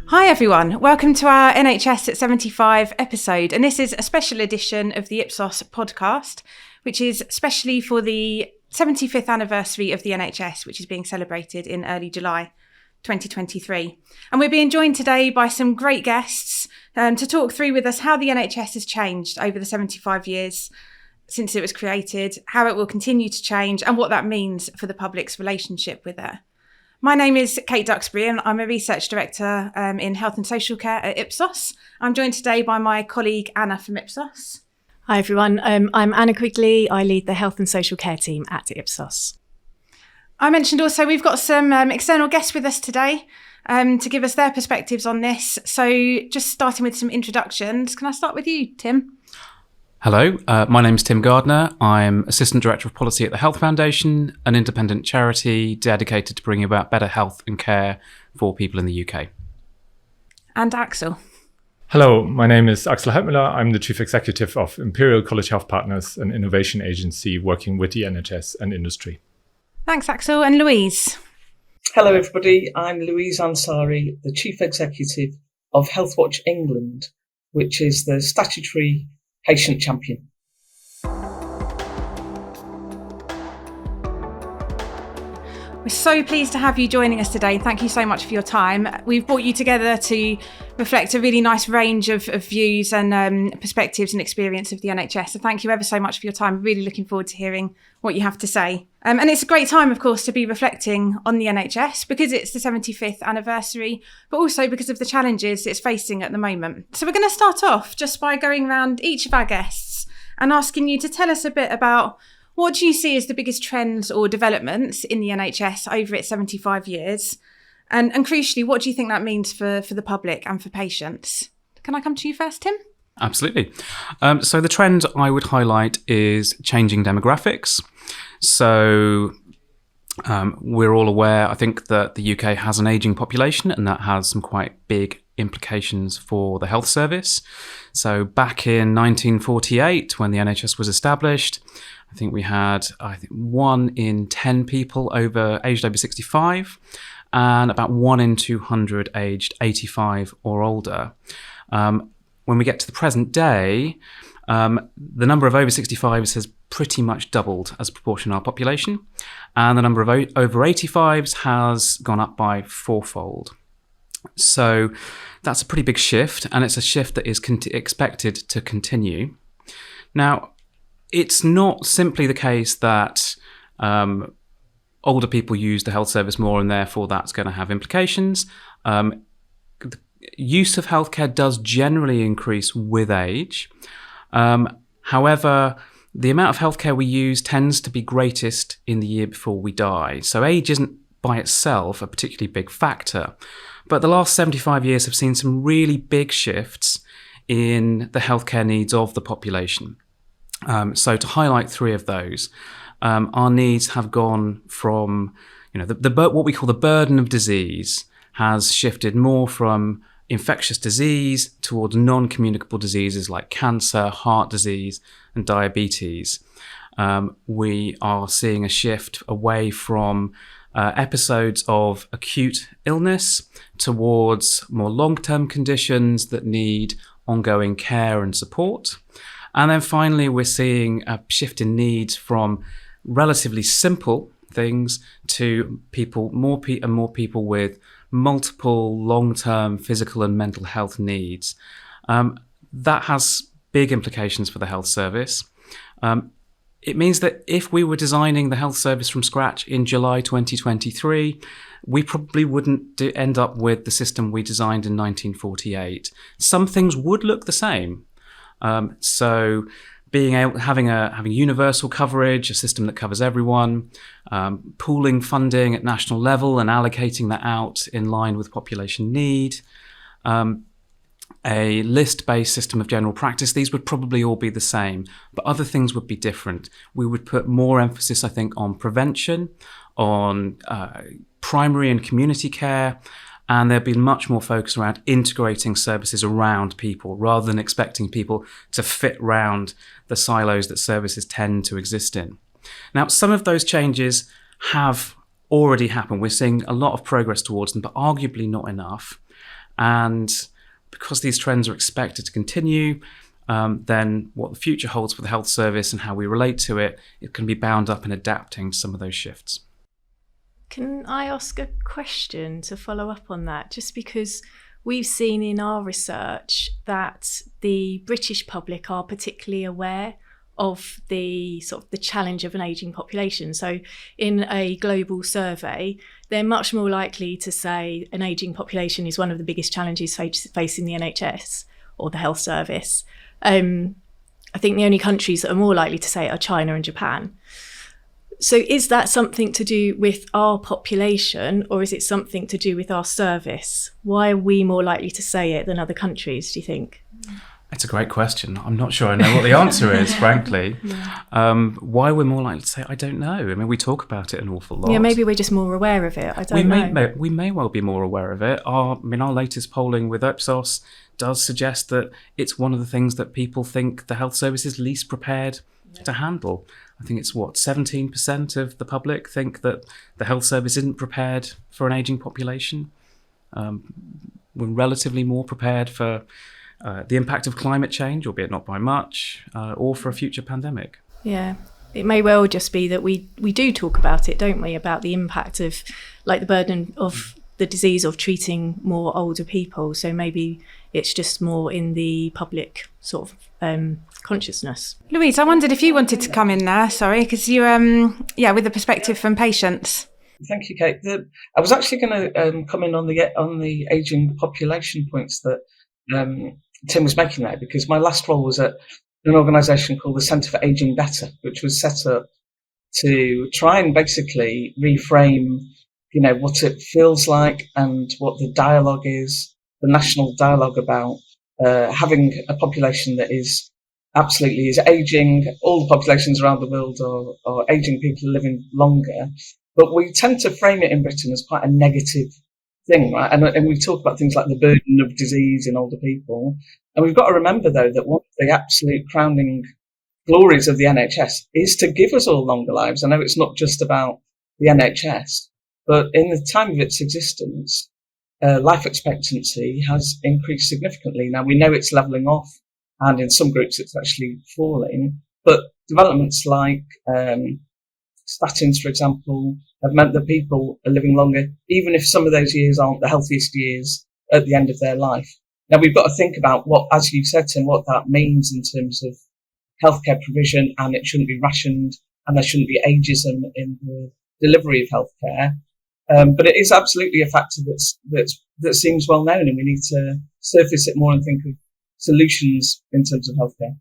Hi everyone, welcome to our NHS75 episode, and this is a special edition of the Ipsos podcast, which is specially for the 75th anniversary of the NHS, which is being celebrated in early July 2023. And we're being joined today by some great guests to talk through with us how the NHS has changed over the 75 years since it was created, how it will continue to change, and what that means for the public's relationship with it. My name is Kate Duxbury and I'm a Research Director in Health and Social Care at Ipsos. I'm joined today by my colleague Anna from Ipsos. Hi everyone, I'm Anna Quigley. I lead the Health and Social Care team at Ipsos. I mentioned also we've got some external guests with us today to give us their perspectives on this. So just starting with some introductions, can I start with you, Tim? Hello, my name is Tim Gardner. I'm Assistant Director of Policy at the Health Foundation, an independent charity dedicated to bringing about better health and care for people in the UK. And Axel. Hello, my name is Axel Heitmueller. I'm the Chief Executive of Imperial College Health Partners, an innovation agency working with the NHS and industry. Thanks, Axel. And Louise. Hello, everybody. I'm Louise Ansari, the Chief Executive of Healthwatch England, which is the statutory patient champion. We're so pleased to have you joining us today. Thank you so much for your time. We've brought you together to reflect a really nice range of views and perspectives and experience of the NHS. So thank you ever so much for your time. Really looking forward to hearing what you have to say. And it's a great time, of course, to be reflecting on the NHS because it's the 75th anniversary, but also because of the challenges it's facing at the moment. So we're going to start off just by going around each of our guests and asking you to tell us a bit about what do you see as the biggest trends or developments in the NHS over its 75 years? And crucially, what do you think that means for the public and for patients? Can I come to you first, Tim? Absolutely. So the trend I would highlight is changing demographics. So we're all aware, I think, that the UK has an ageing population and that has some quite big implications for the health service. So back in 1948, when the NHS was established, I think we had 1 in 10 people aged over 65 and about 1 in 200 aged 85 or older. When we get to the present day, the number of over 65s has pretty much doubled as a proportion of our population, and the number of over 85s has gone up by 4-fold. So that's a pretty big shift, and it's a shift that is expected to continue. Now, it's not simply the case that older people use the health service more and therefore that's going to have implications. The use of healthcare does generally increase with age. However, the amount of healthcare we use tends to be greatest in the year before we die. So age isn't by itself a particularly big factor. But the last 75 years have seen some really big shifts in the healthcare needs of the population. So to highlight 3 of those, our needs have gone from, what we call the burden of disease has shifted more from infectious disease towards non-communicable diseases like cancer, heart disease, and diabetes. We are seeing a shift away from episodes of acute illness towards more long-term conditions that need ongoing care and support. And then finally, we're seeing a shift in needs from relatively simple things to more people with multiple long-term physical and mental health needs. That has big implications for the health service. It means that if we were designing the health service from scratch in July 2023, we probably wouldn't end up with the system we designed in 1948. Some things would look the same. So having universal coverage, a system that covers everyone, pooling funding at national level and allocating that out in line with population need, a list-based system of general practice, these would probably all be the same, but other things would be different. We would put more emphasis, I think, on prevention, on primary and community care, and there'd be much more focus around integrating services around people rather than expecting people to fit round the silos that services tend to exist in. Now, some of those changes have already happened. We're seeing a lot of progress towards them, but arguably not enough. And because these trends are expected to continue, then what the future holds for the health service and how we relate to it, it can be bound up in adapting to some of those shifts. Can I ask a question to follow up on that? Just because we've seen in our research that the British public are particularly aware of the challenge of an ageing population. So in a global survey, they're much more likely to say an ageing population is one of the biggest challenges facing the NHS or the health service. I think the only countries that are more likely to say it are China and Japan. So is that something to do with our population, or is it something to do with our service? Why are we more likely to say it than other countries, do you think? It's a great question. I'm not sure I know what the answer is, frankly. Why we're more likely to say, I don't know. I mean, we talk about it an awful lot. Yeah, maybe we're just more aware of it. I don't know. We may well be more aware of it. Our latest polling with Ipsos does suggest that it's one of the things that people think the health service is least prepared to handle. I think it's 17% of the public think that the health service isn't prepared for an ageing population. We're relatively more prepared for the impact of climate change, albeit not by much, or for a future pandemic. Yeah, it may well just be that we do talk about it, don't we, about the impact of, like, the burden of the disease of treating more older people. So maybe it's just more in the public sort of consciousness. Louise, I wondered if you wanted to come in there, sorry, because you, with the perspective from patients. Thank you, Kate. I was actually going to come in on the ageing population points that Tim was making there, because my last role was at an organisation called the Centre for Ageing Better, which was set up to try and basically reframe, what it feels like and what the dialogue is, the national dialogue about having a population that is ageing. All the populations around the world are ageing, people are living longer, but we tend to frame it in Britain as quite a negative thing, right? And we talk about things like the burden of disease in older people. And we've got to remember, though, that one of the absolute crowning glories of the NHS is to give us all longer lives. I know it's not just about the NHS, but in the time of its existence, life expectancy has increased significantly. Now, we know it's levelling off, and in some groups it's actually falling, but developments like statins, for example, have meant that people are living longer, even if some of those years aren't the healthiest years at the end of their life. Now, we've got to think about what, as you said, Tim, what that means in terms of healthcare provision, and it shouldn't be rationed, and there shouldn't be ageism in the delivery of healthcare. But it is absolutely a factor that seems well known, and we need to surface it more and think of solutions in terms of healthcare.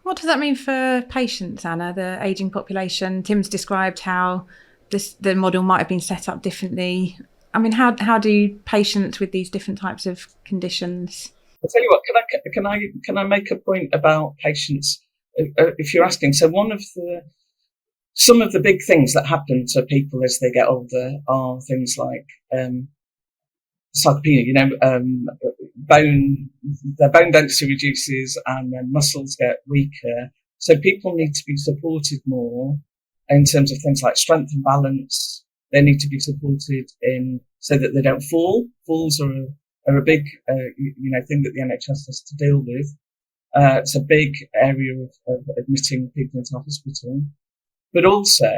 What does that mean for patients, Anna, the ageing population? Tim's described how the model might have been set up differently. I mean, how do patients with these different types of conditions? I'll tell you what, can I make a point about patients, if you're asking? So some of the big things that happen to people as they get older are things like sarcopenia, their bone density reduces and their muscles get weaker. So people need to be supported more in terms of things like strength and balance. They need to be supported so that they don't fall. Falls are a big, thing that the NHS has to deal with. It's a big area of admitting people into hospital, but also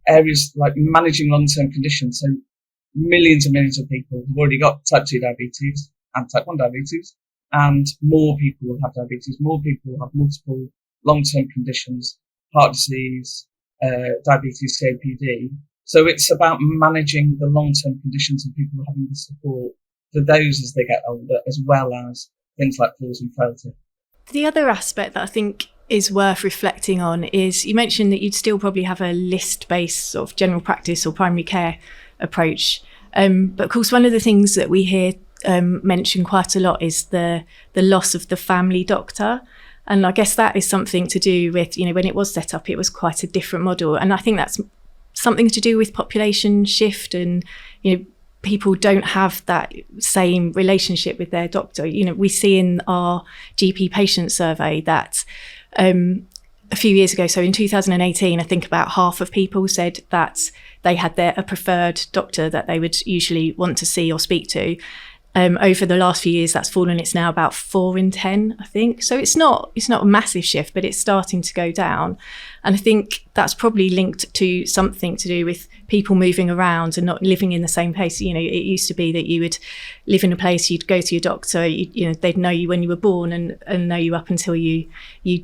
areas like managing long-term conditions. So millions and millions of people have already got type 2 diabetes and type 1 diabetes, and more people will have diabetes. More people will have multiple long-term conditions, heart disease, diabetes, COPD. So it's about managing the long-term conditions and people having the support for those as they get older, as well as things like falls and frailty. The other aspect that I think is worth reflecting on is, you mentioned that you'd still probably have a list-based sort of general practice or primary care approach. But of course, one of the things that we hear mentioned quite a lot is the loss of the family doctor. And I guess that is something to do with, when it was set up, it was quite a different model. And I think that's something to do with population shift, and, people don't have that same relationship with their doctor. We see in our GP patient survey that a few years ago, so in 2018, I think about half of people said that they had a preferred doctor that they would usually want to see or speak to. Over the last few years, that's fallen. It's now about 4 in 10, I think. So it's not a massive shift, but it's starting to go down. And I think that's probably linked to something to do with people moving around and not living in the same place. You know, it used to be that you would live in a place, you'd go to your doctor, you know, they'd know you when you were born and know you up until you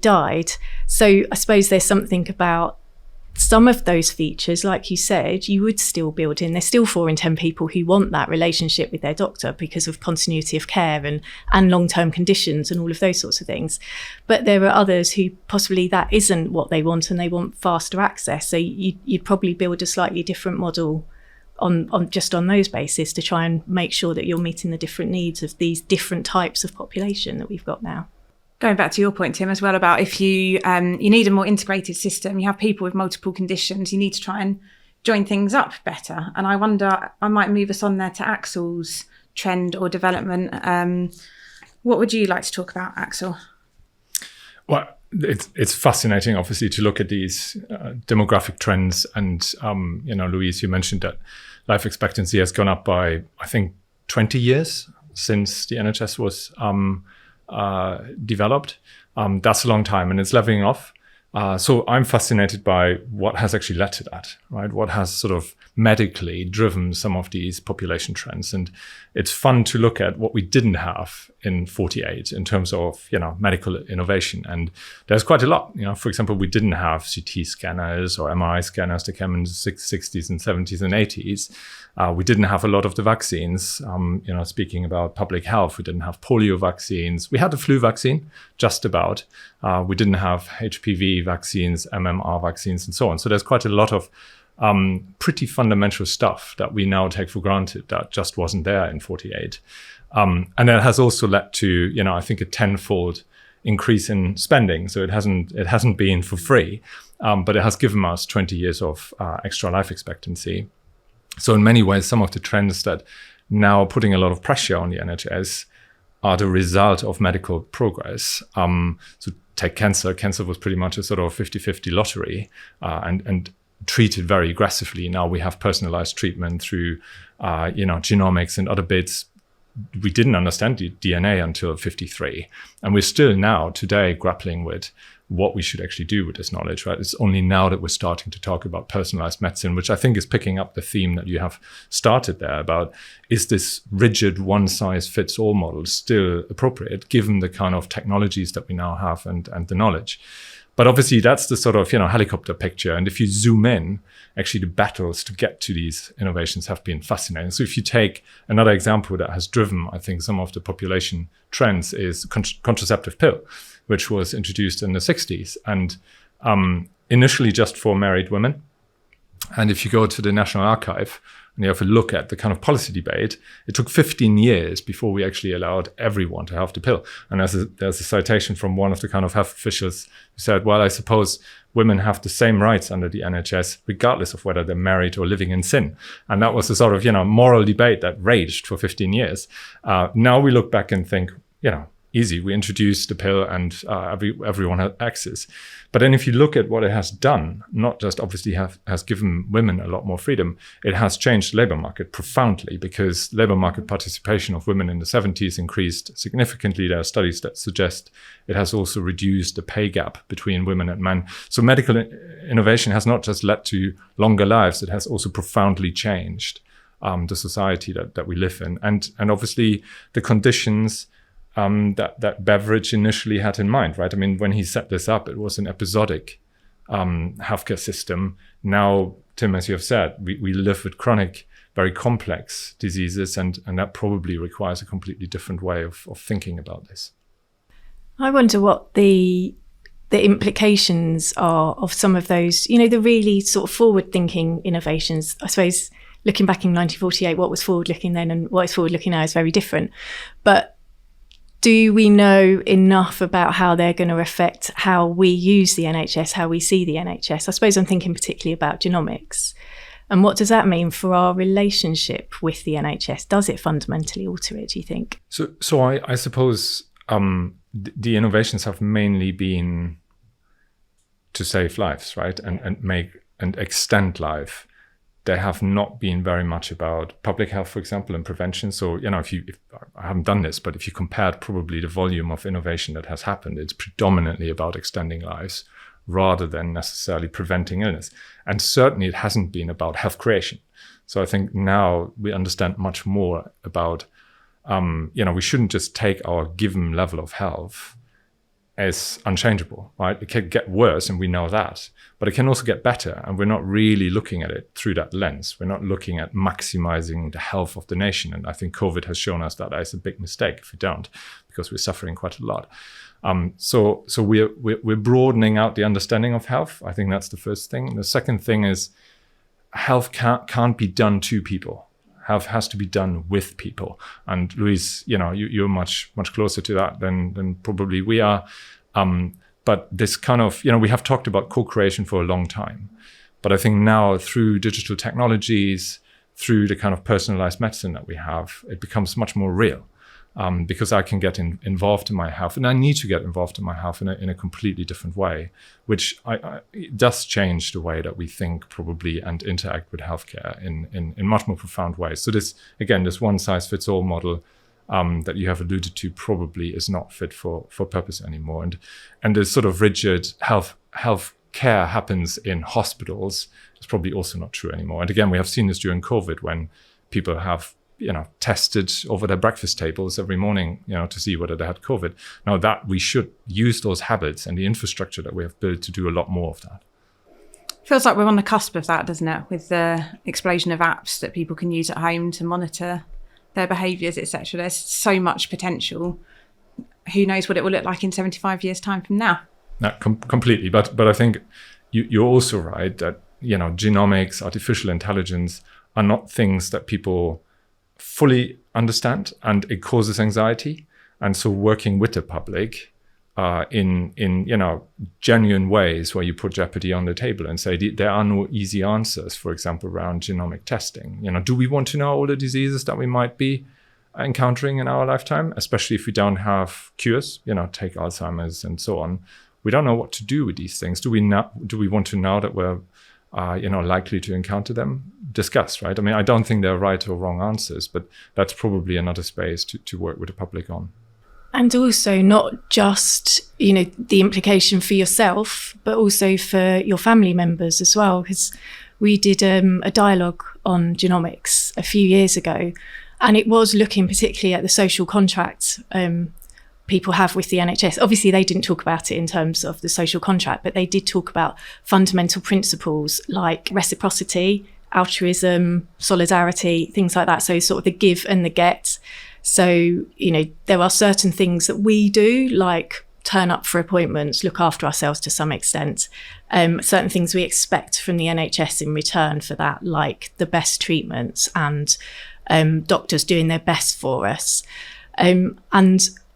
died. So I suppose there's something about some of those features, like you said, you would still build in. There's still 4 in 10 people who want that relationship with their doctor because of continuity of care and long-term conditions and all of those sorts of things. But there are others who possibly that isn't what they want, and they want faster access. So you'd probably build a slightly different model on just on those bases to try and make sure that you're meeting the different needs of these different types of population that we've got now. Going back to your point, Tim, as well, about if you need a more integrated system, you have people with multiple conditions, you need to try and join things up better. And I wonder, I might move us on there to Axel's trend or development. What would you like to talk about, Axel? Well, it's fascinating, obviously, to look at these demographic trends. And, Louise, you mentioned that life expectancy has gone up by, I think, 20 years since the NHS was developed. That's a long time, and it's leveling off. So I'm fascinated by what has actually led to that, right? What has sort of medically driven some of these population trends. And it's fun to look at what we didn't have in 48 in terms of, medical innovation. And there's quite a lot. For example, we didn't have CT scanners or MRI scanners that came in the 60s and 70s and 80s. We didn't have a lot of the vaccines. Speaking about public health, we didn't have polio vaccines. We had the flu vaccine, just about. We didn't have HPV vaccines, MMR vaccines, and so on. So there's quite a lot of pretty fundamental stuff that we now take for granted that just wasn't there in 48. And that has also led to, I think, a tenfold increase in spending. So it hasn't been for free, but it has given us 20 years of extra life expectancy. So in many ways, some of the trends that now are putting a lot of pressure on the NHS are the result of medical progress. So take cancer. Cancer was pretty much a sort of 50-50 lottery and treated very aggressively. Now we have personalized treatment through, genomics and other bits. We didn't understand the DNA until 53. And we're still now today grappling with what we should actually do with this knowledge, right? It's only now that we're starting to talk about personalized medicine, which I think is picking up the theme that you have started there about, is this rigid one-size-fits-all model still appropriate given the kind of technologies that we now have and the knowledge? But obviously that's the sort of, helicopter picture. And if you zoom in, actually the battles to get to these innovations have been fascinating. So if you take another example that has driven, I think, some of the population trends is contraceptive pill, which was introduced in the 60s and initially just for married women. And if you go to the National Archive and you have a look at the kind of policy debate, it took 15 years before we actually allowed everyone to have the pill. And there's a citation from one of the kind of health officials who said, well, I suppose women have the same rights under the NHS, regardless of whether they're married or living in sin. And that was the sort of, moral debate that raged for 15 years. Now we look back and think, easy. We introduced the pill and everyone had access. But then if you look at what it has done, not just obviously has given women a lot more freedom, it has changed the labor market profoundly because labor market participation of women in the 70s increased significantly. There are studies that suggest it has also reduced the pay gap between women and men. So medical innovation has not just led to longer lives, it has also profoundly changed the society that we live in. And obviously the conditions that Beveridge initially had in mind, right? I mean, when he set this up, it was an episodic healthcare system. Now, Tim, as you have said, we live with chronic, very complex diseases, and that probably requires a completely different way of thinking about this. I wonder what the implications are of some of those, the really sort of forward-thinking innovations. I suppose looking back in 1948, what was forward-looking then and what is forward-looking now is very different. But do we know enough about how they're going to affect how we use the NHS, how we see the NHS? I suppose I'm thinking particularly about genomics. And what does that mean for our relationship with the NHS? Does it fundamentally alter it, do you think? So I suppose the innovations have mainly been to save lives, right? And make and extend life. they have not been very much about public health, for example, and prevention. So, if I haven't done this, but if you compared probably the volume of innovation that has happened, it's predominantly about extending lives rather than necessarily preventing illness. And certainly it hasn't been about health creation. So I think now we understand much more about, we shouldn't just take our given level of health as unchangeable, right? It can get worse, and we know that, but it can also get better, and we're not really looking at it through that lens. We're not looking at maximizing the health of the nation, and I think COVID has shown us that is a big mistake if we don't, because we're suffering quite a lot. So we're broadening out the understanding of health. I think that's the first thing. The second thing is health can't be done to people. Health has to be done with people. And Louise, you're much closer to that than probably we are. But this kind of, we have talked about co-creation for a long time. But I think now through digital technologies, through the kind of personalized medicine that we have, it becomes much more real. Because I can get involved in my health, and I need to get involved in my health in a completely different way, which it does change the way that we think probably and interact with healthcare in much more profound ways. So this one-size-fits-all model that you have alluded to probably is not fit for purpose anymore. And this sort of rigid health care happens in hospitals is probably also not true anymore. And again, we have seen this during COVID when people have tested over their breakfast tables every morning, to see whether they had COVID. Now that we should use those habits and the infrastructure that we have built to do a lot more of that. Feels like we're on the cusp of that, doesn't it? With the explosion of apps that people can use at home to monitor their behaviours, etc. There's so much potential. Who knows what it will look like in 75 years' time from now? No, completely. But I think you're also right that, genomics, artificial intelligence are not things that people fully understand, and it causes anxiety. And so working with the public in genuine ways where you put jeopardy on the table and say there are no easy answers, for example, around genomic testing. Do we want to know all the diseases that we might be encountering in our lifetime, especially if we don't have cures, take Alzheimer's and so on. We don't know what to do with these things. Do we want to know that we're likely to encounter them? Discuss, right? I mean, I don't think there are right or wrong answers, but that's probably another space to work with the public on. And also not just, the implication for yourself, but also for your family members as well. Because we did a dialogue on genomics a few years ago, and it was looking particularly at the social contract people have with the NHS. Obviously, they didn't talk about it in terms of the social contract, but they did talk about fundamental principles like reciprocity, altruism, solidarity, things like that. So sort of the give and the get. So, there are certain things that we do, like turn up for appointments, look after ourselves to some extent. Certain things we expect from the NHS in return for that, like the best treatments and doctors doing their best for us. And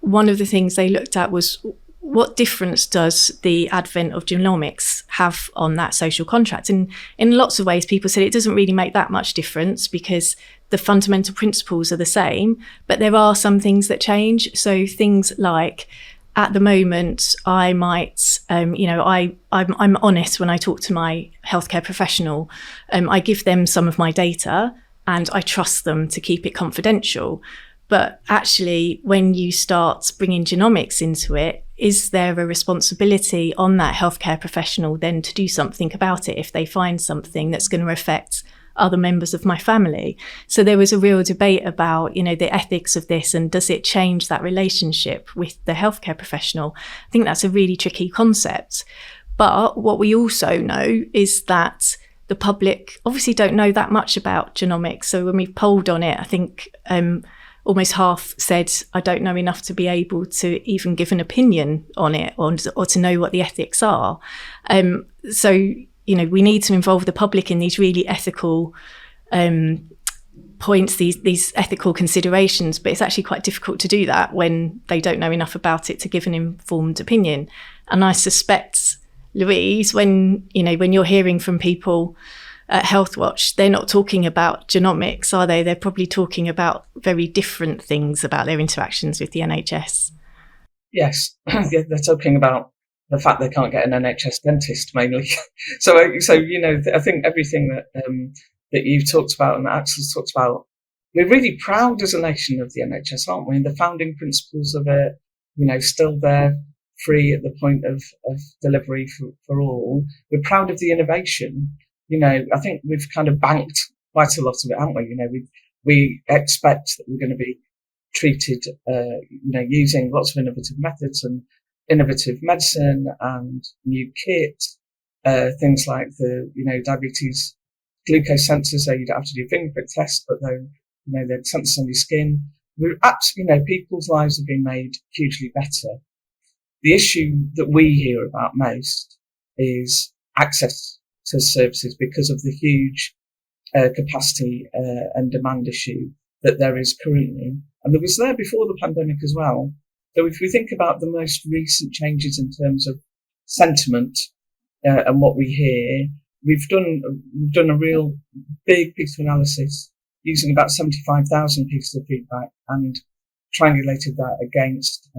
one of the things they looked at was what difference does the advent of genomics have on that social contract? And in lots of ways, people said it doesn't really make that much difference because the fundamental principles are the same, but there are some things that change. So things like, at the moment, I might, I'm honest when I talk to my healthcare professional. I give them some of my data and I trust them to keep it confidential. But actually, when you start bringing genomics into it, is there a responsibility on that healthcare professional then to do something about it if they find something that's going to affect other members of my family? So there was a real debate about, the ethics of this, and does it change that relationship with the healthcare professional? I think that's a really tricky concept. But what we also know is that the public obviously don't know that much about genomics. So when we polled on it, I think almost half said, I don't know enough to be able to even give an opinion on it or to know what the ethics are. So, we need to involve the public in these really ethical points, these ethical considerations, but it's actually quite difficult to do that when they don't know enough about it to give an informed opinion. And I suspect, Louise, when you're hearing from people at Healthwatch, they're not talking about genomics, are they? They're probably talking about very different things about their interactions with the NHS. Yes, they're talking about the fact they can't get an NHS dentist mainly. So I think everything that that you've talked about and that Axel's talked about, we're really proud as a nation of the NHS, aren't we? And the founding principles of it, still there, free at the point of delivery for all. We're proud of the innovation. I think we've kind of banked quite a lot of it, haven't we? We expect that we're going to be treated, using lots of innovative methods and innovative medicine and new kit, things like the, diabetes glucose sensors, so you don't have to do a finger prick test, but they're sensors on your skin. We're absolutely, people's lives have been made hugely better. The issue that we hear about most is access to services because of the huge capacity and demand issue that there is currently. And there was there before the pandemic as well. So if we think about the most recent changes in terms of sentiment and what we hear, we've done a real big piece of analysis using about 75,000 pieces of feedback and triangulated that against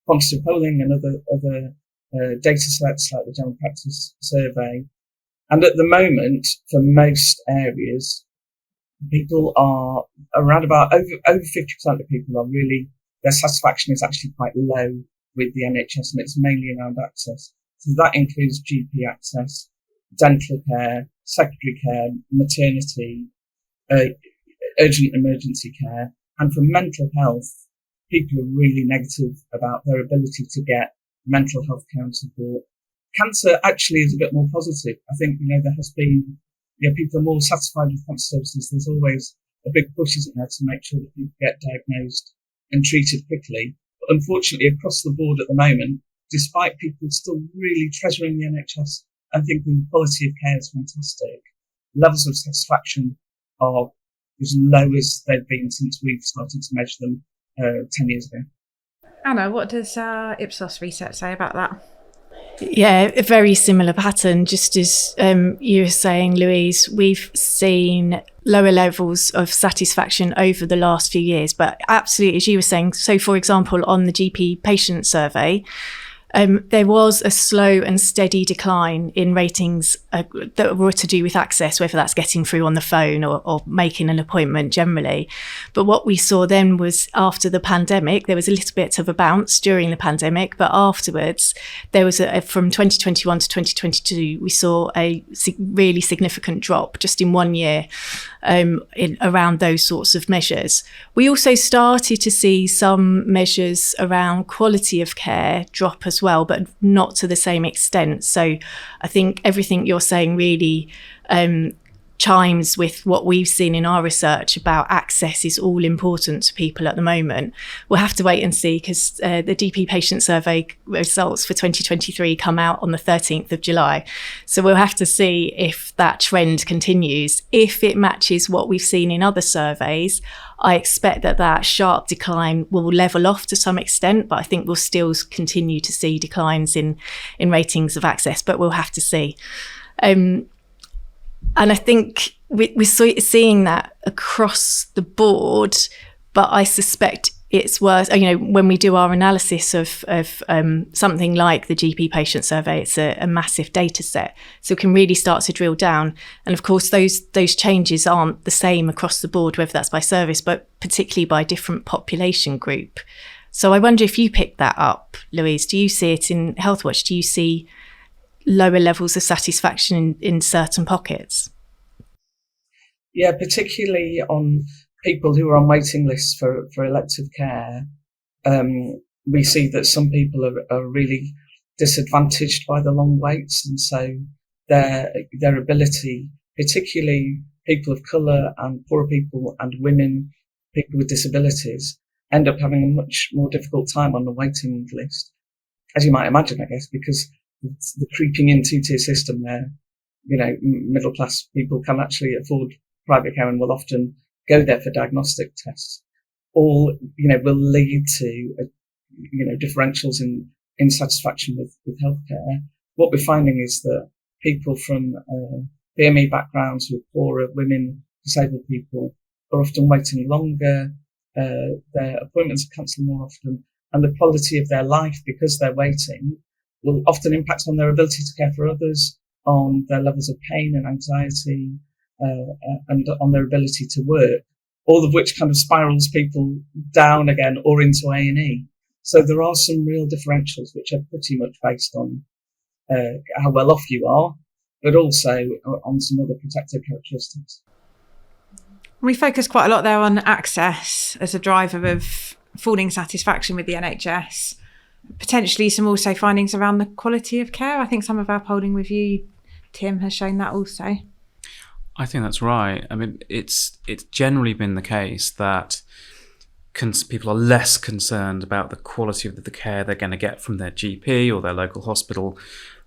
quantitative polling and other data sets like the general practice survey. And at the moment, for most areas, people are around about over 50% of people are really, their satisfaction is actually quite low with the NHS, and it's mainly around access. So that includes GP access, dental care, secondary care, maternity, urgent emergency care. And for mental health, people are really negative about their ability to get mental health care and support. Cancer actually is a bit more positive. I think, there has been, people are more satisfied with cancer services. There's always a big push, isn't there, to make sure that people get diagnosed and treated quickly. But unfortunately, across the board at the moment, despite people still really treasuring the NHS and thinking the quality of care is fantastic, levels of satisfaction are as low as they've been since we've started to measure them 10 years ago. Anna, what does Ipsos research say about that? Yeah, a very similar pattern. Just as you were saying, Louise, we've seen lower levels of satisfaction over the last few years. But absolutely, as you were saying, so for example, on the GP patient survey, there was a slow and steady decline in ratings that were to do with access, whether that's getting through on the phone or making an appointment generally. But what we saw then was after the pandemic, there was a little bit of a bounce during the pandemic, but afterwards there was from 2021 to 2022, we saw a really significant drop just in 1 year around those sorts of measures. We also started to see some measures around quality of care drop as well, but not to the same extent. So I think everything you're saying really chimes with what we've seen in our research about access is all important to people at the moment. We'll have to wait and see because the GP patient survey results for 2023 come out on the 13th of July. So we'll have to see if that trend continues. If it matches what we've seen in other surveys, I expect that sharp decline will level off to some extent, but I think we'll still continue to see declines in ratings of access, but we'll have to see. And I think we're seeing that across the board, but I suspect it's worth, when we do our analysis of something like the GP patient survey, it's a massive data set. So we can really start to drill down. And of course, those changes aren't the same across the board, whether that's by service, but particularly by different population group. So I wonder if you picked that up, Louise. Do you see it in Healthwatch? Do you see lower levels of satisfaction in certain pockets? Yeah, particularly on people who are on waiting lists for elective care. We see that some people are really disadvantaged by the long waits, and so their ability, particularly people of colour and poorer people and women, people with disabilities, end up having a much more difficult time on the waiting list, as you might imagine, I guess, because the creeping in two-tier system where, middle class people can actually afford private care and will often go there for diagnostic tests, all, will lead to, differentials in satisfaction with healthcare. What we're finding is that people from BME backgrounds who are poorer, women, disabled people are often waiting longer, their appointments are cancelled more often, and the quality of their life, because they're waiting, will often impact on their ability to care for others, on their levels of pain and anxiety, and on their ability to work, all of which kind of spirals people down again or into A&E. So there are some real differentials which are pretty much based on how well off you are, but also on some other protective characteristics. We focus quite a lot there on access as a driver of falling satisfaction with the NHS. Potentially some also findings around the quality of care. I think some of our polling with you, Tim, has shown that also. I think that's right. I mean, it's generally been the case that people are less concerned about the quality of the care they're going to get from their GP or their local hospital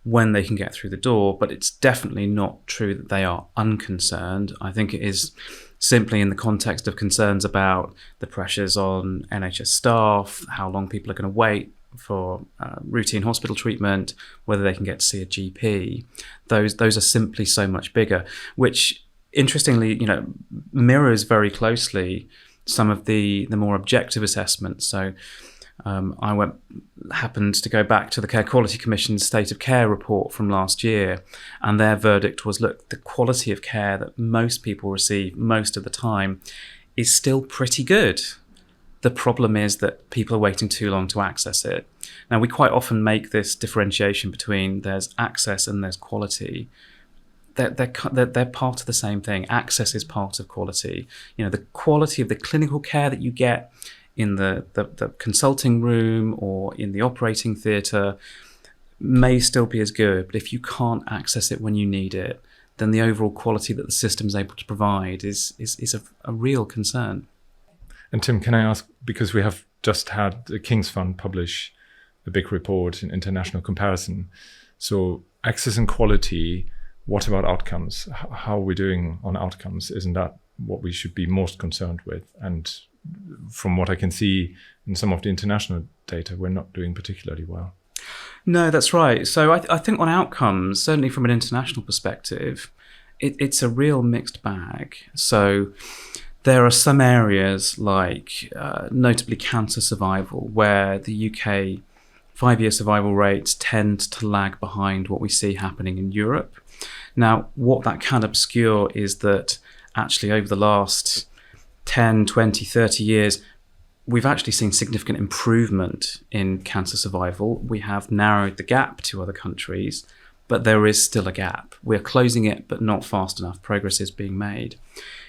when they can get through the door, but it's definitely not true that they are unconcerned. I think it is simply in the context of concerns about the pressures on NHS staff, how long people are going to wait for routine hospital treatment, whether they can get to see a GP. Those are simply so much bigger, which interestingly, mirrors very closely some of the more objective assessments. So I happened to go back to the Care Quality Commission's State of Care report from last year, and their verdict was, look, the quality of care that most people receive most of the time is still pretty good. The problem is that people are waiting too long to access it. Now, we quite often make this differentiation between there's access and there's quality. They're part of the same thing. Access is part of quality. The quality of the clinical care that you get in the consulting room or in the operating theatre may still be as good, but if you can't access it when you need it, then the overall quality that the system is able to provide is a real concern. And Tim, can I ask, because we have just had the King's Fund publish a big report in international comparison. So access and quality, what about outcomes? How are we doing on outcomes? Isn't that what we should be most concerned with? And from what I can see in some of the international data, we're not doing particularly well. No, that's right. So I think on outcomes, certainly from an international perspective, it's a real mixed bag. So there are some areas like notably cancer survival, where the UK 5-year survival rates tend to lag behind what we see happening in Europe. Now, what that can obscure is that actually over the last 10, 20, 30 years, we've actually seen significant improvement in cancer survival. We have narrowed the gap to other countries, but there is still a gap. We're closing it, but not fast enough. Progress is being made.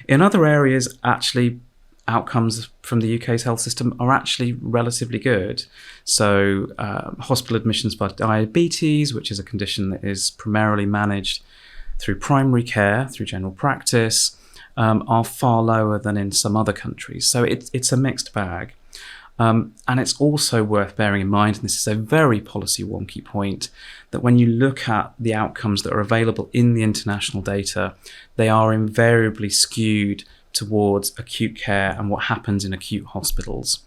In other areas, actually, outcomes from the UK's health system are actually relatively good. So hospital admissions for diabetes, which is a condition that is primarily managed through primary care, through general practice, are far lower than in some other countries. So it's a mixed bag. And it's also worth bearing in mind, and this is a very policy wonky point, that when you look at the outcomes that are available in the international data, they are invariably skewed towards acute care and what happens in acute hospitals.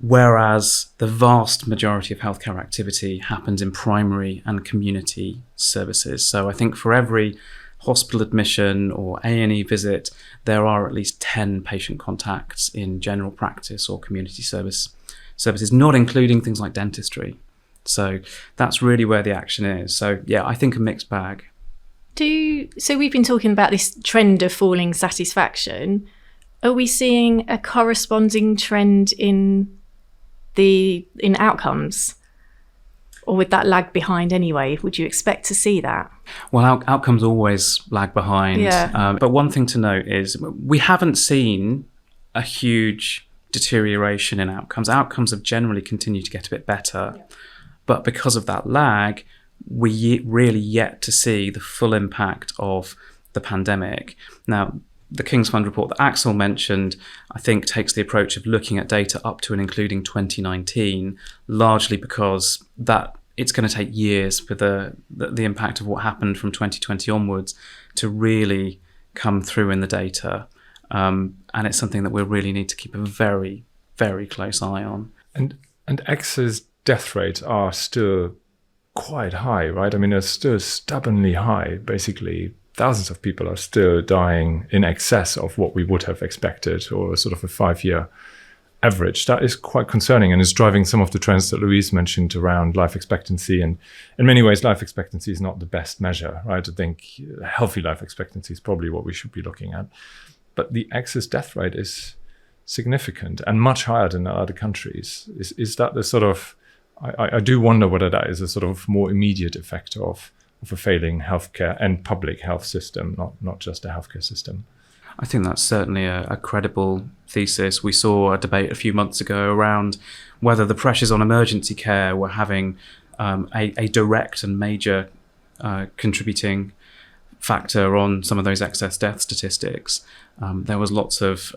Whereas the vast majority of healthcare activity happens in primary and community services. So I think for every hospital admission or A&E visit, there are at least 10 patient contacts in general practice or community services, not including things like dentistry. So that's really where the action is. So yeah, I think a mixed bag. So we've been talking about this trend of falling satisfaction. Are we seeing a corresponding trend in outcomes? Or would that lag behind anyway? Would you expect to see that? Well, outcomes always lag behind. Yeah. But one thing to note is we haven't seen a huge deterioration in outcomes. Outcomes have generally continued to get a bit better. Yeah. But because of that lag, we really yet to see the full impact of the pandemic. Now, the King's Fund report that Axel mentioned, I think, takes the approach of looking at data up to and including 2019, largely because that it's going to take years for the impact of what happened from 2020 onwards to really come through in the data. And it's something that we really need to keep a very, very close eye on. And Axel's death rates are still quite high, right? I mean, they're still stubbornly high. Basically, thousands of people are still dying in excess of what we would have expected, or sort of a 5-year average, that is quite concerning and is driving some of the trends that Louise mentioned around life expectancy. And in many ways, life expectancy is not the best measure, right? I think healthy life expectancy is probably what we should be looking at. But the excess death rate is significant and much higher than other countries. Is that the sort of, I do wonder whether that is a sort of more immediate effect of a failing healthcare and public health system, not just a healthcare system. I think that's certainly a credible thesis. We saw a debate a few months ago around whether the pressures on emergency care were having a direct and major contributing factor on some of those excess death statistics. There was lots of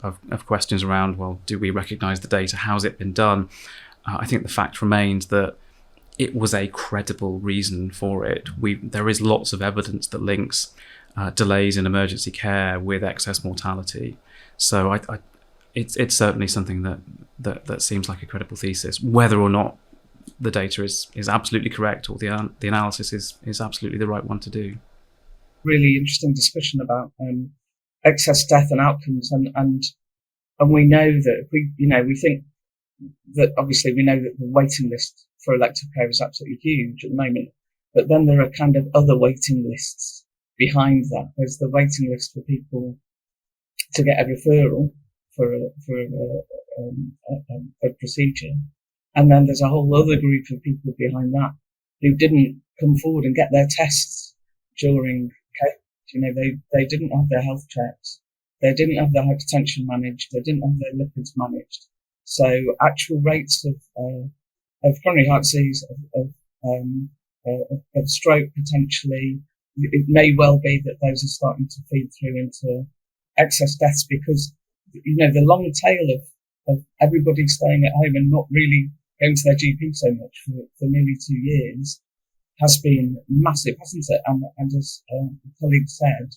questions around, well, do we recognise the data? How's it been done? I think the fact remains that it was a credible reason for it. There is lots of evidence that links delays in emergency care with excess mortality. So it's certainly something that seems like a credible thesis. Whether or not the data is absolutely correct or the analysis is absolutely the right one to do. Really interesting discussion about excess death and outcomes, and we know that we think that obviously we know that the waiting list for elective care is absolutely huge at the moment, but then there are kind of other waiting lists behind that. There's the waiting list for people to get a referral for a procedure, and then there's a whole other group of people behind that who didn't come forward and get their tests during care. They didn't have their health checks, they didn't have their hypertension managed, they didn't have their lipids managed. So actual rates of coronary heart disease, of stroke potentially. It may well be that those are starting to feed through into excess deaths because, the long tail of everybody staying at home and not really going to their GP so much for nearly 2 years has been massive, hasn't it? And as a colleague said,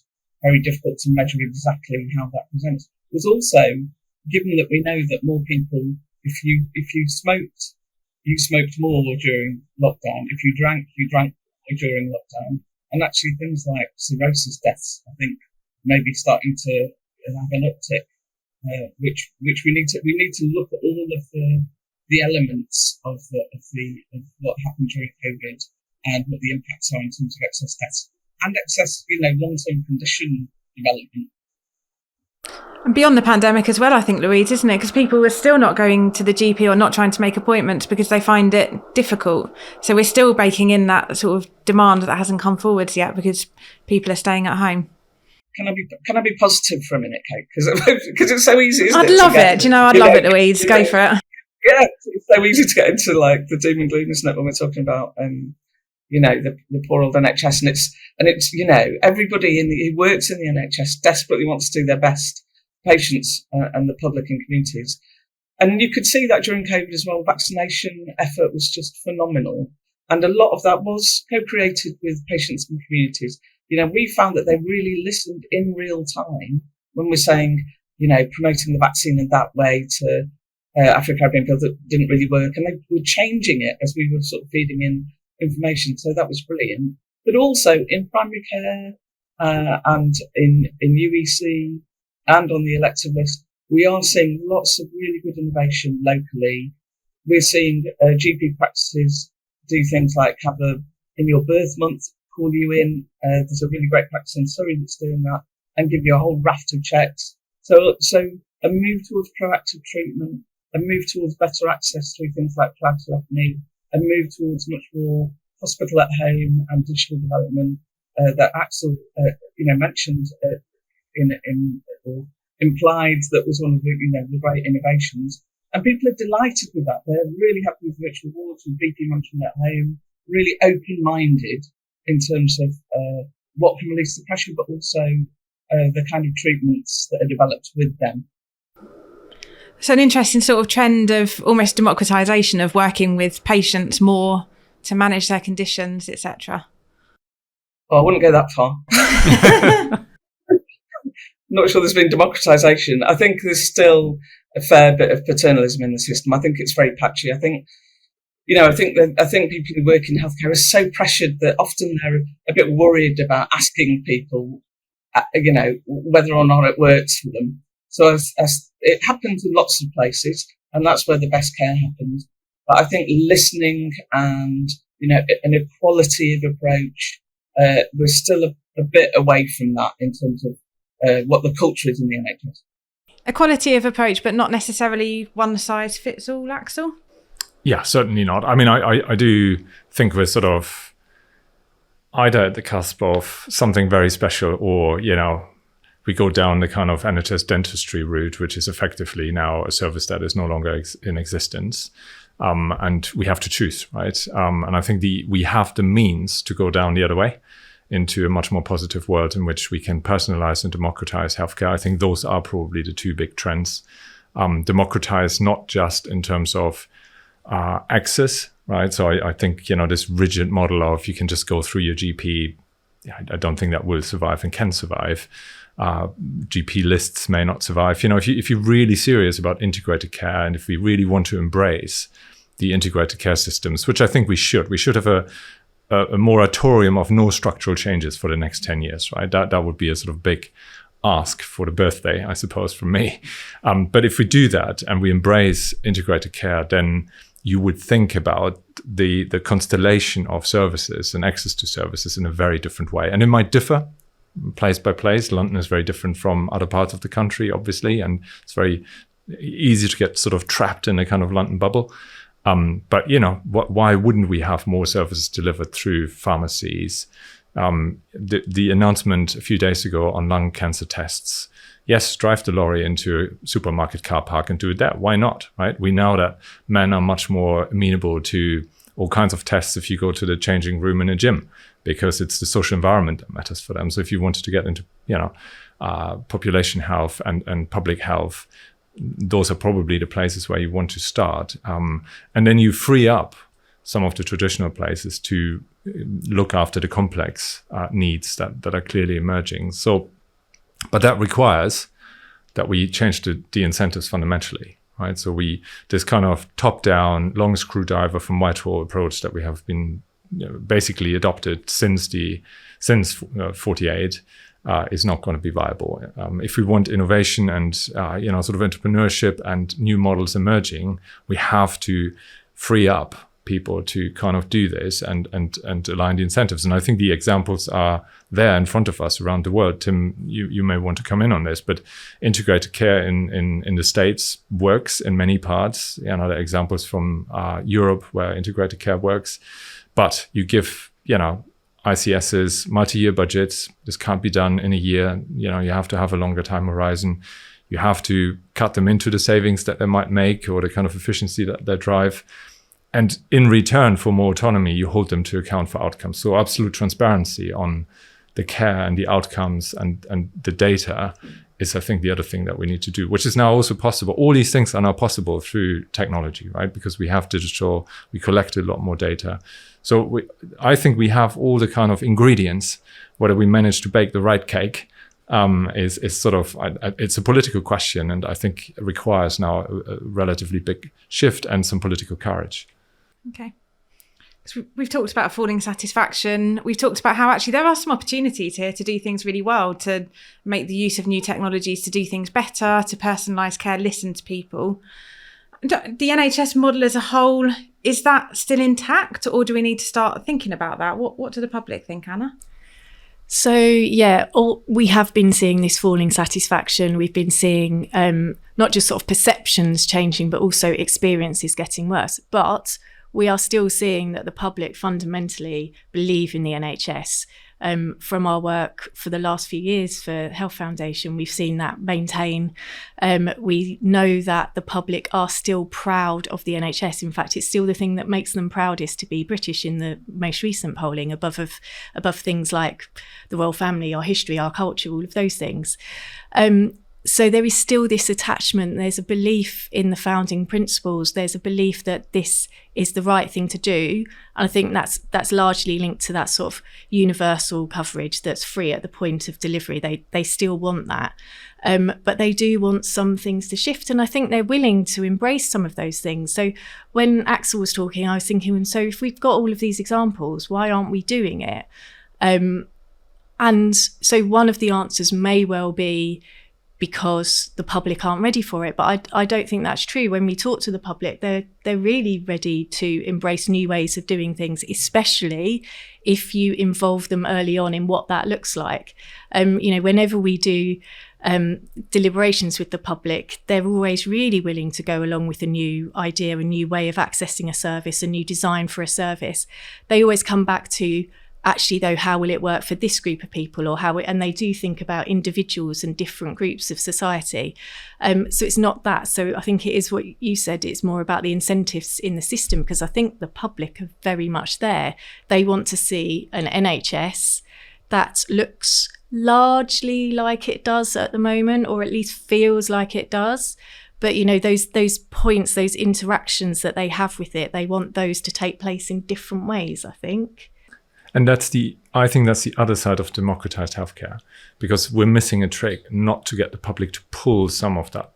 very difficult to measure exactly how that presents. It was also, given that we know that more people, if you smoked, you smoked more during lockdown. If you drank more during lockdown. And actually things like cirrhosis deaths, I think, may be starting to have an uptick, which we need to look at all of the elements of what happened during COVID and what the impacts are in terms of excess deaths and excess, long-term condition development. And beyond the pandemic as well, I think, Louise, isn't it? Because people were still not going to the GP or not trying to make appointments because they find it difficult. So we're still baking in that sort of demand that hasn't come forwards yet because people are staying at home. Can I be positive for a minute, Kate? Because it's so easy, isn't it? I'd love it. I'd love it, Louise. Go for it. Yeah, it's so easy to get into like the doom and gloom, isn't it, when we're talking about the poor old NHS, and it's everybody who works in the NHS desperately wants to do their best. Patients and the public and communities. And you could see that during COVID as well. Vaccination effort was just phenomenal. And a lot of that was co-created with patients and communities. We found that they really listened in real time when we're saying, promoting the vaccine in that way to Afro-Caribbean people that didn't really work. And they were changing it as we were sort of feeding in information. So that was brilliant. But also in primary care and in UEC, and on the elective list, we are seeing lots of really good innovation locally. We're seeing GP practices do things like have in your birth month, call you in. There's a really great practice in Surrey that's doing that and give you a whole raft of checks. So a move towards proactive treatment, a move towards better access through things like cloud telephony, a move towards much more hospital at home and digital development that Axel mentioned or implied that was one of the great innovations. And people are delighted with that. They're really happy with virtual wards and BP monitoring at home, really open-minded in terms of what can release the pressure, but also the kind of treatments that are developed with them. So an interesting sort of trend of almost democratisation of working with patients more to manage their conditions, etc. Well, I wouldn't go that far. Not sure there's been democratisation. I think there's still a fair bit of paternalism in the system. I think it's very patchy. I think people who work in healthcare are so pressured that often they're a bit worried about asking people, whether or not it works for them. So as it happens in lots of places, and that's where the best care happens. But I think listening and, an equality of approach, we're still a bit away from that in terms of what the culture is in the NHS. Equality of approach, but not necessarily one size fits all, Axel? Yeah, certainly not. I mean, I do think we're sort of either at the cusp of something very special, or, we go down the kind of NHS dentistry route, which is effectively now a service that is no longer in existence. And we have to choose, right? And I think we have the means to go down the other way into a much more positive world in which we can personalize and democratize healthcare. I think those are probably the two big trends. Democratize not just in terms of access, right? So I think, this rigid model of you can just go through your GP, I don't think that will survive and can survive. GP lists may not survive. If you're really serious about integrated care, and if we really want to embrace the integrated care systems, which I think we should have a moratorium of no structural changes for the next 10 years, right? That would be a sort of big ask for the birthday, I suppose, from me. But if we do that and we embrace integrated care, then you would think about the constellation of services and access to services in a very different way. And it might differ place by place. London is very different from other parts of the country, obviously, and it's very easy to get sort of trapped in a kind of London bubble. But, why wouldn't we have more services delivered through pharmacies? The announcement a few days ago on lung cancer tests, yes, drive the lorry into a supermarket car park and do that. Why not, right? We know that men are much more amenable to all kinds of tests if you go to the changing room in a gym, because it's the social environment that matters for them. So if you wanted to get into, population health and public health, those are probably the places where you want to start. And then you free up some of the traditional places to look after the complex needs that are clearly emerging. So, but that requires that we change the incentives fundamentally, right? So this kind of top-down, long screwdriver from Whitehall approach that we have been basically adopted since 48 is not going to be viable. If we want innovation and sort of entrepreneurship and new models emerging, we have to free up people to kind of do this and align the incentives. And I think the examples are there in front of us around the world. Tim, you may want to come in on this, but integrated care in the States works in many parts. There are examples from Europe where integrated care works, but you give, ICSs, multi-year budgets. This can't be done in a year. You have to have a longer time horizon. You have to cut them into the savings that they might make or the kind of efficiency that they drive. And in return for more autonomy, you hold them to account for outcomes. So absolute transparency on the care and the outcomes and the data is, I think, the other thing that we need to do, which is now also possible. All these things are now possible through technology, right? Because we have digital, we collect a lot more data. So I think we have all the kind of ingredients. Whether we manage to bake the right cake is sort of, it's a political question, and I think it requires now a relatively big shift and some political courage. Okay. So we've talked about falling satisfaction. We've talked about how actually there are some opportunities here to do things really well, to make the use of new technologies, to do things better, to personalise care, listen to people. The NHS model as a whole, is that still intact, or do we need to start thinking about that? What do the public think, Anna? So, we have been seeing this falling satisfaction. We've been seeing not just sort of perceptions changing, but also experiences getting worse. But we are still seeing that the public fundamentally believe in the NHS. From our work for the last few years for Health Foundation, we've seen that maintain. We know that the public are still proud of the NHS. In fact, it's still the thing that makes them proudest to be British in the most recent polling, above things like the royal family, our history, our culture, all of those things. So there is still this attachment. There's a belief in the founding principles. There's a belief that this is the right thing to do. And I think that's largely linked to that sort of universal coverage that's free at the point of delivery. They still want that. But they do want some things to shift. And I think they're willing to embrace some of those things. So when Axel was talking, I was thinking, so if we've got all of these examples, why aren't we doing it? And so one of the answers may well be because the public aren't ready for it. But I don't think that's true. When we talk to the public, they're really ready to embrace new ways of doing things, especially if you involve them early on in what that looks like. Whenever we do deliberations with the public, they're always really willing to go along with a new idea, a new way of accessing a service, a new design for a service. They always come back to, actually though, how will it work for this group of people, or and they do think about individuals and different groups of society. So it's not that. So I think it is what you said, it's more about the incentives in the system, because I think the public are very much there. They want to see an NHS that looks largely like it does at the moment, or at least feels like it does. But, those points, those interactions that they have with it, they want those to take place in different ways, I think. And I think that's the other side of democratized healthcare, because we're missing a trick not to get the public to pull some of that,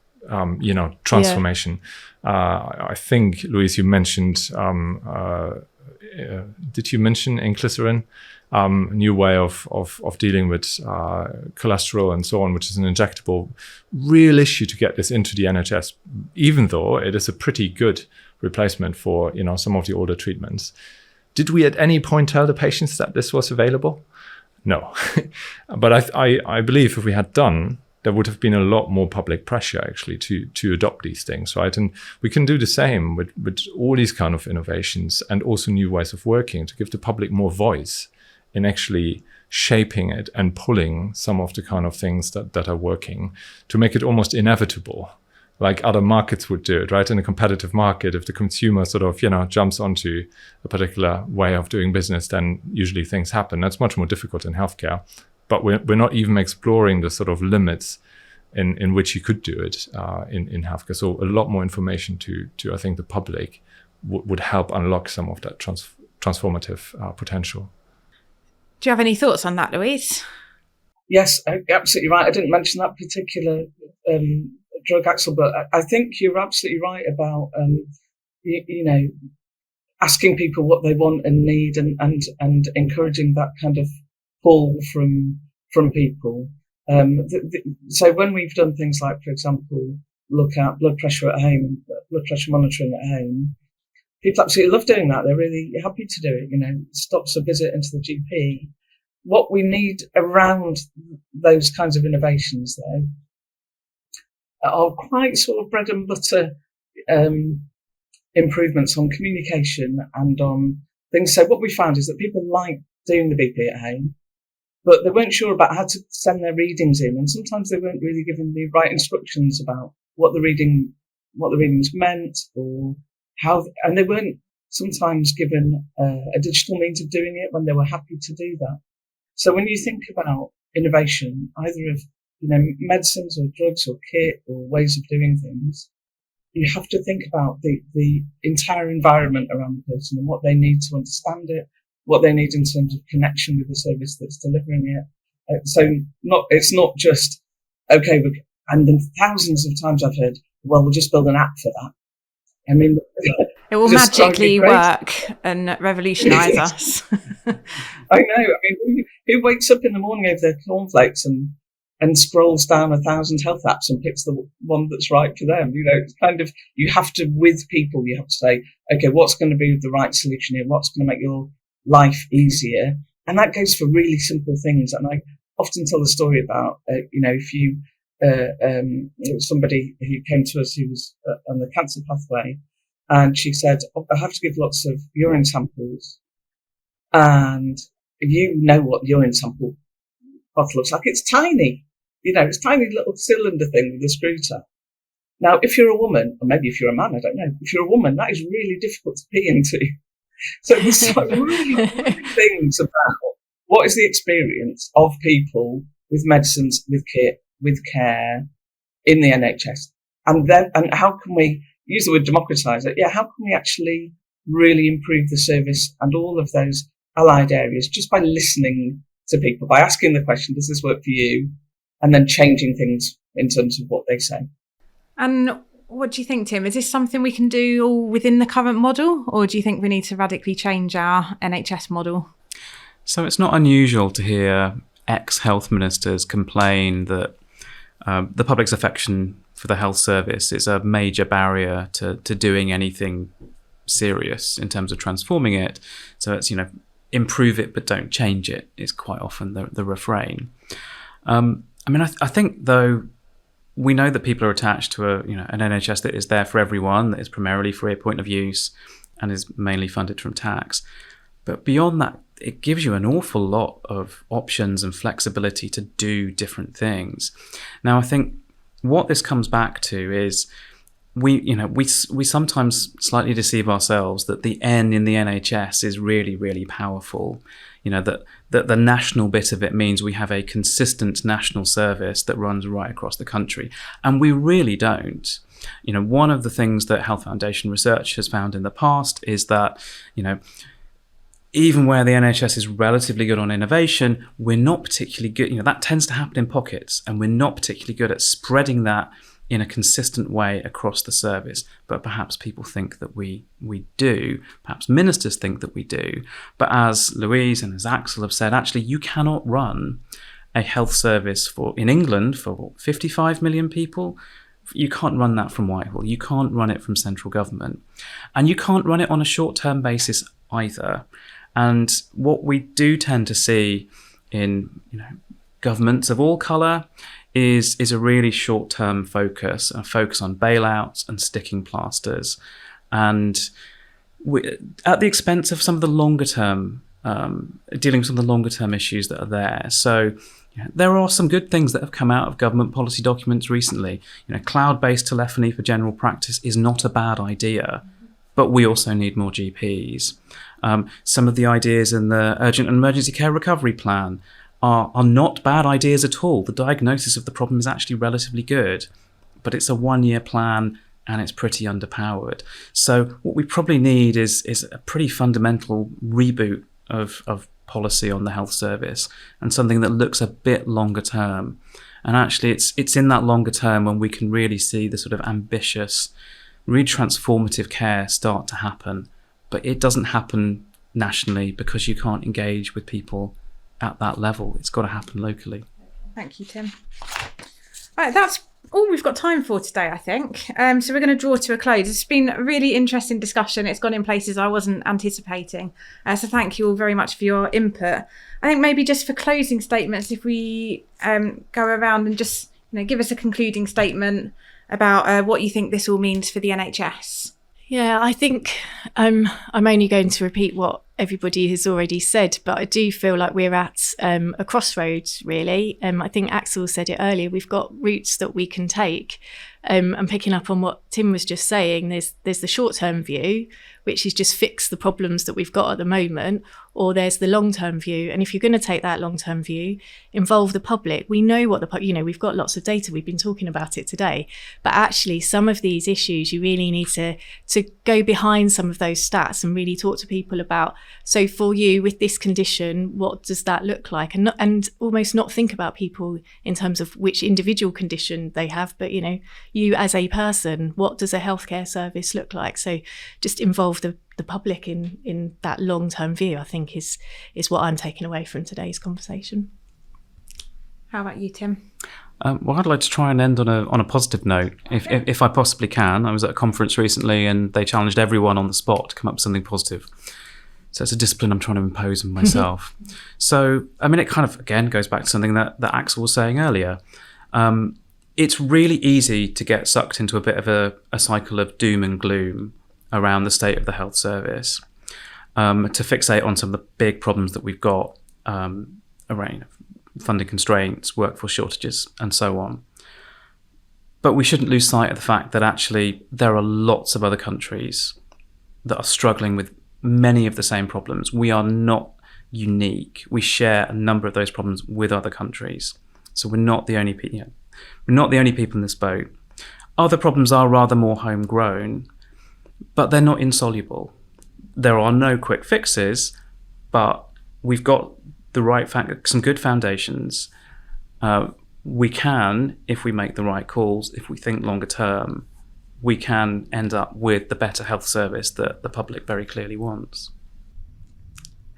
transformation. Yeah. I think, Louise, you mentioned, did you mention inclisiran? A new way of dealing with cholesterol and so on, which is an injectable, real issue to get this into the NHS, even though it is a pretty good replacement for, some of the older treatments. Did we at any point tell the patients that this was available? No. But I believe if we had done, there would have been a lot more public pressure actually to adopt these things, right? And we can do the same with all these kind of innovations, and also new ways of working, to give the public more voice in actually shaping it and pulling some of the kind of things that are working, to make it almost inevitable, like other markets would do it, right? In a competitive market, if the consumer sort of, jumps onto a particular way of doing business, then usually things happen. That's much more difficult in healthcare. But we're not even exploring the sort of limits in which you could do it in healthcare. So a lot more information to I think, the public would help unlock some of that transformative potential. Do you have any thoughts on that, Louise? Yes, absolutely right. I didn't mention that particular drug, Axel, but I think you're absolutely right about, asking people what they want and need, and encouraging that kind of pull from people. So when we've done things like, for example, look at blood pressure at home, blood pressure monitoring at home, people absolutely love doing that. They're really happy to do it. Stops a visit into the GP. What we need around those kinds of innovations, though, are quite sort of bread and butter improvements on communication and on things. So what we found is that people like doing the BP at home, but they weren't sure about how to send their readings in, and sometimes they weren't really given the right instructions about what the readings meant, or how, and they weren't sometimes given a digital means of doing it when they were happy to do that. So when you think about innovation, either of medicines or drugs or kit or ways of doing things, you have to think about the entire environment around the person and what they need to understand it, what they need in terms of connection with the service that's delivering it. So it's not just, okay, and then thousands of times I've heard, well, we'll just build an app for that. I mean, it will magically work and revolutionise us. I know. I mean, who wakes up in the morning over their cornflakes and scrolls down 1,000 health apps and picks the one that's right for them? It's kind of, you have to, with people, you have to say, okay, what's going to be the right solution here? What's going to make your life easier? And that goes for really simple things. And I often tell the story about, if you, somebody who came to us who was on the cancer pathway, and she said, I have to give lots of urine samples. And you know what urine sample bottle looks like. It's tiny. It's a tiny little cylinder thing with a screw top. Now, if you're a woman, or maybe if you're a man, I don't know. If you're a woman, that is really difficult to pee into. So there's like really things about what is the experience of people with medicines, with kit, with care in the NHS. And how can we use the word democratise it? Yeah, how can we actually really improve the service and all of those allied areas just by listening to people, by asking the question, does this work for you? And then changing things in terms of what they say. And what do you think, Tim? Is this something we can do all within the current model, or do you think we need to radically change our NHS model? So it's not unusual to hear ex-health ministers complain that the public's affection for the health service is a major barrier to doing anything serious in terms of transforming it. So it's, improve it but don't change it is quite often the refrain. I think, though, we know that people are attached to an NHS that is there for everyone, that is primarily free at point of use and is mainly funded from tax. But beyond that, it gives you an awful lot of options and flexibility to do different things. Now, I think what this comes back to is we sometimes slightly deceive ourselves that the N in the NHS is really, really powerful. That the national bit of it means we have a consistent national service that runs right across the country. And we really don't. One of the things that Health Foundation research has found in the past is that, even where the NHS is relatively good on innovation, we're not particularly good. That tends to happen in pockets, and we're not particularly good at spreading that in a consistent way across the service. But perhaps people think that we do. Perhaps ministers think that we do. But as Louise and as Axel have said, actually, you cannot run a health service in England for 55 million people. You can't run that from Whitehall. You can't run it from central government. And you can't run it on a short-term basis either. And what we do tend to see in governments of all colour is a really short-term focus, a focus on bailouts and sticking plasters, and at the expense of some of the longer-term, dealing with some of the longer-term issues that are there. So there are some good things that have come out of government policy documents recently. Cloud-based telephony for general practice is not a bad idea, but we also need more GPs. Some of the ideas in the Urgent and Emergency Care Recovery Plan are not bad ideas at all. The diagnosis of the problem is actually relatively good, but it's a one-year plan and it's pretty underpowered. So what we probably need is a pretty fundamental reboot of policy on the health service, and something that looks a bit longer term. And actually it's in that longer term when we can really see the sort of ambitious, really transformative care start to happen. But it doesn't happen nationally because you can't engage with people at that level. It's got to happen locally. Thank you, Tim. Right, that's all we've got time for today, I think. So we're going to draw to a close. It's been a really interesting discussion. It's gone in places I wasn't anticipating. So thank you all very much for your input. I think maybe just for closing statements, if we go around and just give us a concluding statement about what you think this all means for the NHS. Yeah, I think I'm only going to repeat what everybody has already said, but I do feel like we're at a crossroads, really. I think Axel said it earlier, we've got routes that we can take. And picking up on what Tim was just saying, there's the short-term view, which is just fix the problems that we've got at the moment, or there's the long-term view. And if you're going to take that long-term view, involve the public. We know what we've got lots of data, we've been talking about it today, but actually some of these issues, you really need to go behind some of those stats and really talk to people about, so for you with this condition, what does that look like? And almost not think about people in terms of which individual condition they have, but you as a person, what does a healthcare service look like? So just involve the public in that long-term view, I think is what I'm taking away from today's conversation. How about you, Tim? Well, I'd like to try and end on a positive note, if I possibly can. I was at a conference recently and they challenged everyone on the spot to come up with something positive. So it's a discipline I'm trying to impose on myself. So, it kind of, again, goes back to something that Axel was saying earlier. It's really easy to get sucked into a bit of a cycle of doom and gloom around the state of the health service, to fixate on some of the big problems that we've got around funding constraints, workforce shortages, and so on. But we shouldn't lose sight of the fact that actually there are lots of other countries that are struggling with many of the same problems. We are not unique. We share a number of those problems with other countries. So we're not the only people. We're not the only people in this boat. Other problems are rather more homegrown, but they're not insoluble. There are no quick fixes, but we've got some good foundations. We can, if we make the right calls, if we think longer term, we can end up with the better health service that the public very clearly wants.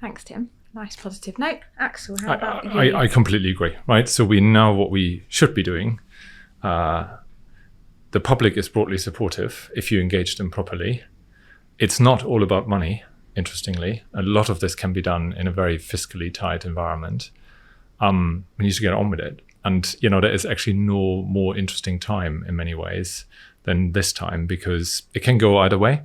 Thanks, Tim. Nice positive note. Axel, how about you? I completely agree, right? So we know what we should be doing. The public is broadly supportive if you engage them properly. It's not all about money, interestingly. A lot of this can be done in a very fiscally tight environment. We need to get on with it. And, there is actually no more interesting time in many ways than this time, because it can go either way.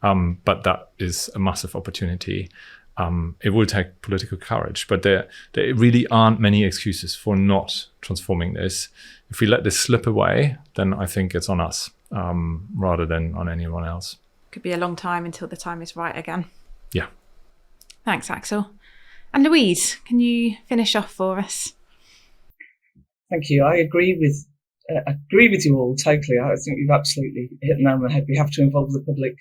But that is a massive opportunity. It will take political courage, but there really aren't many excuses for not transforming this. If we let this slip away, then I think it's on us rather than on anyone else. Could be a long time until the time is right again. Yeah. Thanks, Axel. And Louise, can you finish off for us? Thank you. I agree with you all totally. I think you've absolutely hit the nail on the head. We have to involve the public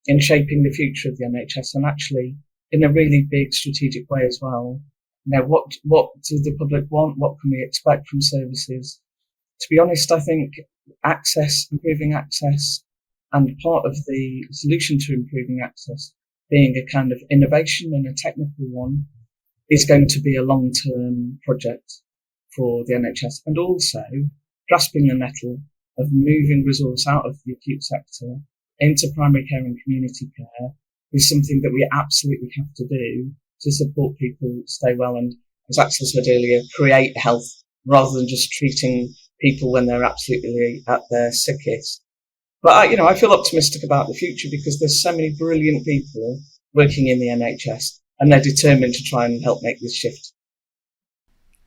in shaping the future of the NHS, and actually in a really big strategic way as well. What do the public want? What can we expect from services? To be honest, I think improving access, and part of the solution to improving access being a kind of innovation and a technical one, is going to be a long-term project for the NHS, and also grasping the nettle of moving resource out of the acute sector into primary care and community care is something that we absolutely have to do to support people stay well and, as Axel said earlier, create health rather than just treating people when they're absolutely at their sickest. But I feel optimistic about the future because there's so many brilliant people working in the NHS, and they're determined to try and help make this shift.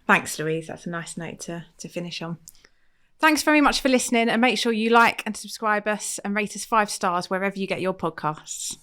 Thanks, Louise. That's a nice note to finish on. Thanks very much for listening, and make sure you like and subscribe us and rate us 5 stars wherever you get your podcasts.